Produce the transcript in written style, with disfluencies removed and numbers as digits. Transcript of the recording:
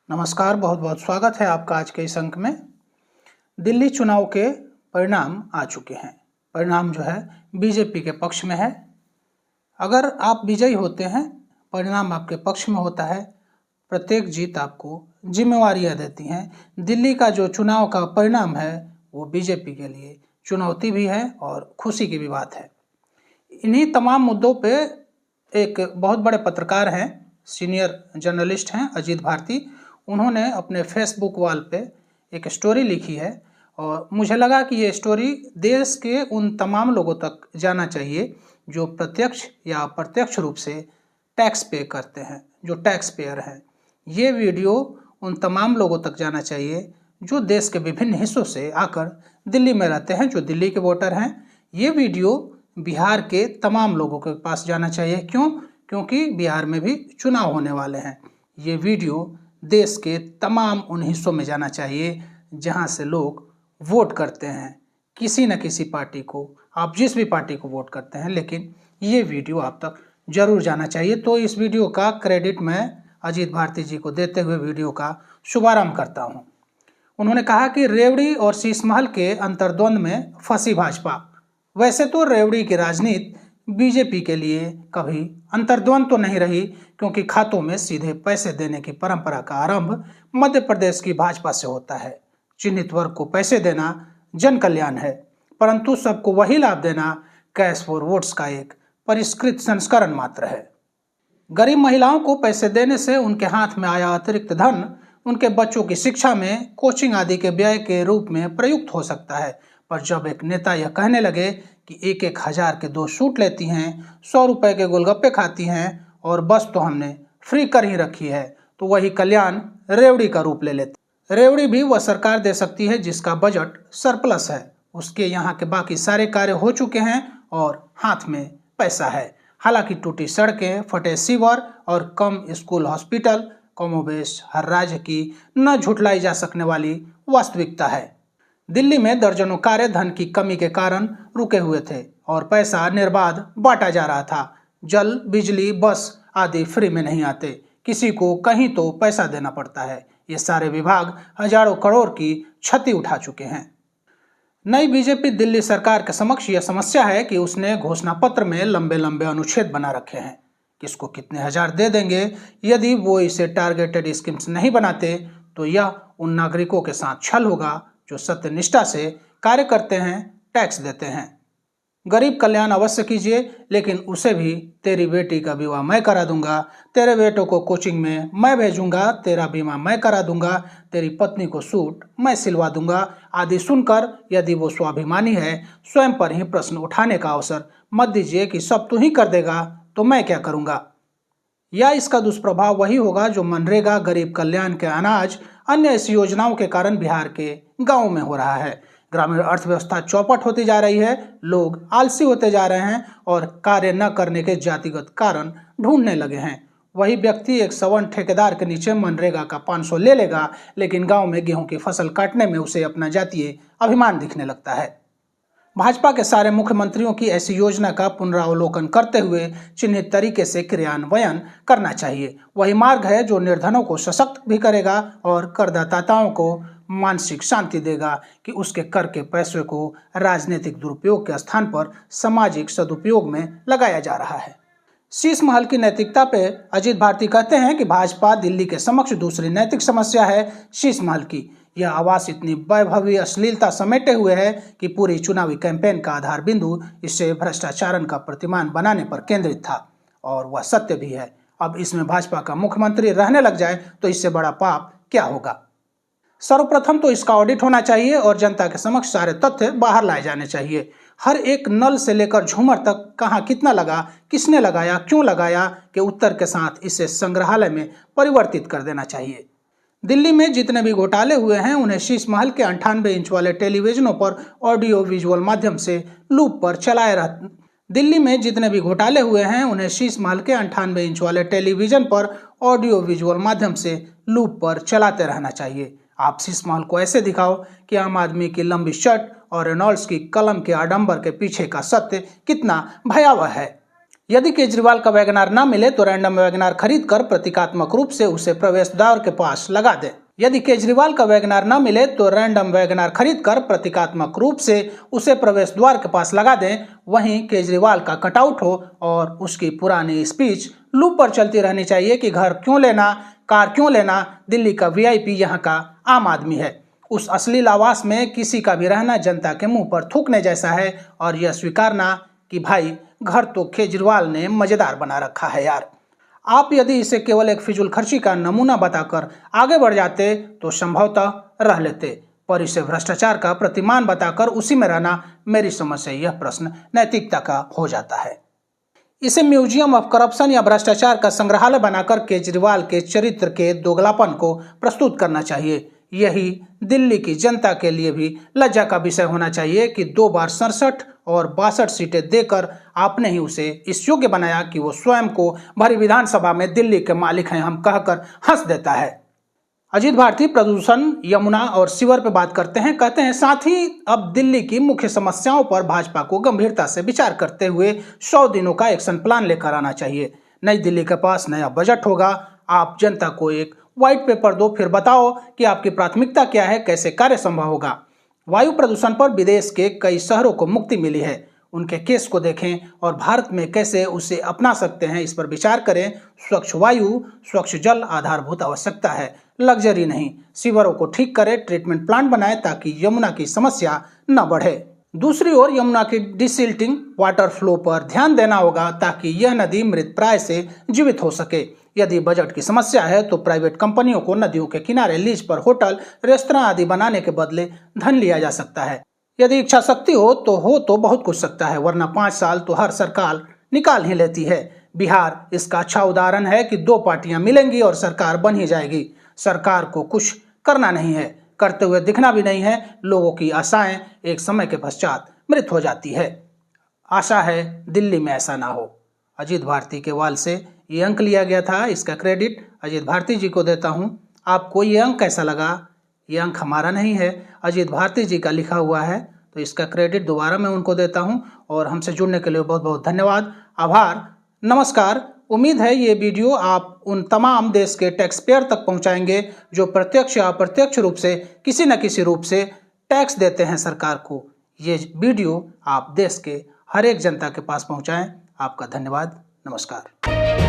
नमस्कार, बहुत बहुत स्वागत है आपका आज के इस अंक में। दिल्ली चुनाव के परिणाम आ चुके हैं। परिणाम जो है बीजेपी के पक्ष में है। अगर आप विजयी होते हैं, परिणाम आपके पक्ष में होता है, प्रत्येक जीत आपको जिम्मेवारियां देती हैं। दिल्ली का जो चुनाव का परिणाम है वो बीजेपी के लिए चुनौती भी है और खुशी की भी बात है। इन्हीं तमाम मुद्दों पे एक बहुत बड़े पत्रकार हैं, सीनियर जर्नलिस्ट हैं अजीत भारती। उन्होंने अपने फेसबुक वॉल पे एक स्टोरी लिखी है और मुझे लगा कि ये स्टोरी देश के उन तमाम लोगों तक जाना चाहिए जो प्रत्यक्ष या अप्रत्यक्ष रूप से टैक्स पे करते हैं, जो टैक्स पेयर हैं। ये वीडियो उन तमाम लोगों तक जाना चाहिए जो देश के विभिन्न हिस्सों से आकर दिल्ली में रहते हैं, जो दिल्ली के वोटर हैं। ये वीडियो बिहार के तमाम लोगों के पास जाना चाहिए। क्यों? क्योंकि बिहार में भी चुनाव होने वाले हैं। ये वीडियो देश के तमाम उन हिस्सों में जाना चाहिए जहां से लोग वोट करते हैं किसी न किसी पार्टी को। आप जिस भी पार्टी को वोट करते हैं, लेकिन ये वीडियो आप तक जरूर जाना चाहिए। तो इस वीडियो का क्रेडिट मैं अजीत भारती जी को देते हुए वीडियो का शुभारंभ करता हूं। उन्होंने कहा कि रेवड़ी और शीशमहल के अंतर्द्वंद में फंसी भाजपा। वैसे तो रेवड़ी की राजनीति बीजेपी के लिए कभी अंतर्द्वंद तो नहीं रही, क्योंकि खातों में सीधे पैसे देने की परंपरा का आरंभ मध्य प्रदेश की भाजपा से होता है। चिन्हित वर्ग को पैसे देना जन कल्याण है, परंतु सबको वही लाभ देना कैश फॉर वोट्स का एक परिष्कृत संस्करण मात्र है। गरीब महिलाओं को पैसे देने से उनके हाथ में आया अतिरिक्त धन उनके बच्चों की शिक्षा में, कोचिंग आदि के व्यय के रूप में प्रयुक्त हो सकता है। पर जब एक नेता यह कहने लगे कि 1,000 के 2 सूट लेती हैं, 100 रुपए के गोलगप्पे खाती हैं और बस तो हमने फ्री कर ही रखी है, तो वही कल्याण रेवड़ी का रूप ले लेती। रेवड़ी भी वह सरकार दे सकती है जिसका बजट सरप्लस है। उसके यहाँ के बाकी सारे कार्य हो चुके हैं और हाथ में पैसा है। हालांकि टूटी सड़कें, फटे सीवर और कम स्कूल हॉस्पिटल कमोबेश हर राज्य की न झुठलाई जा सकने वाली वास्तविकता है। दिल्ली में दर्जनों कार्य धन की कमी के कारण रुके हुए थे और पैसा निर्बाध बांटा जा रहा था। जल, बिजली, बस आदि फ्री में नहीं आते, किसी को कहीं तो पैसा देना पड़ता है। ये सारे विभाग हजारों करोड़ की क्षति उठा चुके हैं। नई बीजेपी दिल्ली सरकार के समक्ष यह समस्या है कि उसने घोषणा पत्र में लंबे लंबे अनुच्छेद बना रखे हैं। किसको कितने हजार दे देंगे, यदि वो इसे टारगेटेड स्कीम्स नहीं बनाते तो यह उन नागरिकों के साथ छल होगा जो सत्यनिष्ठा से कार्य करते हैं, टैक्स देते हैं। गरीब कल्याण अवश्य कीजिए, लेकिन उसे भी तेरी बेटी का विवाह मैं करा दूंगा, तेरे बेटों को कोचिंग में मैं भेजूंगा, तेरा बीमा मैं करा दूंगा, तेरी पत्नी को सूट मैं सिलवा दूंगा आदि सुनकर यदि वो स्वाभिमानी है, स्वयं पर ही प्रश्न उठाने का अवसर मत दीजिए कि सब तू ही कर देगा तो मैं क्या करूंगा। या इसका दुष्प्रभाव वही होगा जो मनरेगा, गरीब कल्याण के अनाज, अन्य ऐसी योजनाओं के कारण बिहार के गांवों में हो रहा है। ग्रामीण अर्थव्यवस्था चौपट होती जा रही है, लोग आलसी होते जा रहे हैं और कार्य न करने के जातिगत कारण ढूंढने लगे हैं। वही व्यक्ति एक सवर्ण ठेकेदार के नीचे मनरेगा का 500 ले लेगा, लेकिन गांव में गेहूं की फसल काटने में उसे अपना जातीय अभिमान दिखने लगता है। भाजपा के सारे मुख्यमंत्रियों की ऐसी योजना का पुनरावलोकन करते हुए चिन्हित तरीके से क्रियान्वयन करना चाहिए। वही मार्ग है जो निर्धनों को सशक्त भी करेगा और करदाताओं को मानसिक शांति देगा कि उसके कर के पैसे को राजनीतिक दुरुपयोग के स्थान पर सामाजिक सदुपयोग में लगाया जा रहा है। शीशमहल की नैतिकता पे अजीत भारती कहते हैं कि भाजपा दिल्ली के समक्ष दूसरी नैतिक समस्या है शीशमहल की। यह आवास इतनी वैभवी अश्लीलता समेटे हुए है कि पूरी चुनावी कैंपेन का आधार बिंदु इसे भ्रष्टाचारण का प्रतिमान बनाने पर केंद्रित था, और वह सत्य भी है। अब इसमें भाजपा का मुख्यमंत्री रहने लग जाए तो इससे बड़ा पाप क्या होगा। सर्वप्रथम तो इसका ऑडिट होना चाहिए और जनता के समक्ष सारे तथ्य बाहर लाए जाने चाहिए। हर एक नल से लेकर झूमर तक कहाँ कितना लगा, किसने लगाया, क्यों लगाया के उत्तर के साथ इसे संग्रहालय में परिवर्तित कर देना चाहिए। दिल्ली में जितने भी घोटाले हुए हैं उन्हें शीशमहल के 98 इंच वाले टेलीविजनों पर ऑडियो विजुअल माध्यम से लूप पर चलाए रह दिल्ली में जितने भी घोटाले हुए हैं उन्हें शीशमहल के 98 इंच वाले टेलीविजन पर ऑडियो विजुअल माध्यम से लूप पर चलाते रहना चाहिए। आप शीशमहल को ऐसे दिखाओ कि आम आदमी की लंबी शर्ट और रेनॉल्ड्स की कलम के आडंबर के पीछे का सत्य कितना भयावह है। यदि केजरीवाल का वैगनार न मिले तो रैंडम वैगनार खरीद कर प्रतीकात्मक रूप से उसे प्रवेश द्वार के पास लगा दें। यदि केजरीवाल का वैगनार न मिले तो रैंडम वैगनार खरीद कर प्रतीकात्मक रूप से उसे प्रवेश द्वार के पास लगा दें। वहीं केजरीवाल का कटआउट हो और उसकी पुरानी स्पीच लूप पर चलती रहनी चाहिए कि घर क्यों लेना, कार क्यों लेना, दिल्ली का वीआईपी यहाँ का आम आदमी है। उस अश्लील आवास में किसी का भी रहना जनता के मुंह पर थूकने जैसा है और यह स्वीकारना कि भाई घर तो केजरीवाल ने मजेदार बना रखा है यार। आप यदि इसे केवल एक फिजूल खर्ची का नमूना बताकर आगे बढ़ जाते तो संभवतः रह लेते, पर इसे भ्रष्टाचार का प्रतिमान बताकर उसी में रहना मेरी समझ से यह प्रश्न नैतिकता का हो जाता है। इसे म्यूजियम ऑफ करप्शन या भ्रष्टाचार का संग्रहालय बनाकर केजरीवाल के चरित्र के दोगलापन को प्रस्तुत करना चाहिए। यही दिल्ली की जनता के लिए भी लज्जा का विषय होना चाहिए कि 2 बार 67 और 62 सीटें देकर आपने ही उसे इस योग्य बनाया कि वो स्वयं को भरी विधानसभा में दिल्ली के मालिक हैं हम कहकर हंस देता है। अजीत भारती प्रदूषण, यमुना और सीवर पर बात करते हैं। कहते हैं साथ ही अब दिल्ली की मुख्य समस्याओं पर भाजपा को गंभीरता से विचार करते हुए 100 दिनों का एक्शन प्लान लेकर आना चाहिए। नई दिल्ली के पास नया बजट होगा। आप जनता को एक व्हाइट पेपर दो, फिर बताओ कि आपकी प्राथमिकता क्या है, कैसे कार्य संभव होगा। वायु प्रदूषण पर विदेश के कई शहरों को मुक्ति मिली है, उनके केस को देखें और भारत में कैसे उसे अपना सकते हैं, इस पर विचार करें। स्वच्छ वायु, स्वच्छ जल आधारभूत आवश्यकता है, लग्जरी नहीं। सीवरों को ठीक करें, ट्रीटमेंट प्लांट बनाएं ताकि यमुना की समस्या न बढ़े। दूसरी ओर यमुना की डिसिल्टिंग वाटर फ्लो पर ध्यान देना होगा ताकि यह नदी मृत प्राय से जीवित हो सके। यदि बजट की समस्या है तो प्राइवेट कंपनियों को नदियों के किनारे लीज पर होटल, रेस्तरां आदि बनाने के बदले धन लिया जा सकता है। यदि इच्छा शक्ति हो तो बहुत कुछ सकता है, वरना 5 साल तो हर सरकार निकाल ही लेती है। बिहार इसका अच्छा उदाहरण है कि 2 पार्टियां मिलेंगी और सरकार बन ही जाएगी। सरकार को कुछ करना नहीं है, करते हुए दिखना भी नहीं है। लोगों की आशाएं एक समय के पश्चात मृत हो जाती है। आशा है दिल्ली में ऐसा ना हो। अजीत भारती के वाल से ये अंक लिया गया था, इसका क्रेडिट अजीत भारती जी को देता हूँ। आपको ये अंक कैसा लगा? ये अंक हमारा नहीं है, अजीत भारती जी का लिखा हुआ है, तो इसका क्रेडिट दोबारा मैं उनको देता हूँ। और हमसे जुड़ने के लिए बहुत बहुत धन्यवाद, आभार, नमस्कार। उम्मीद है ये वीडियो आप उन तमाम देश के टैक्स पेयर तक पहुँचाएंगे जो प्रत्यक्ष या अप्रत्यक्ष रूप से किसी न किसी रूप से टैक्स देते हैं सरकार को। ये वीडियो आप देश के हर एक जनता के पास पहुँचाएँ। आपका धन्यवाद, नमस्कार।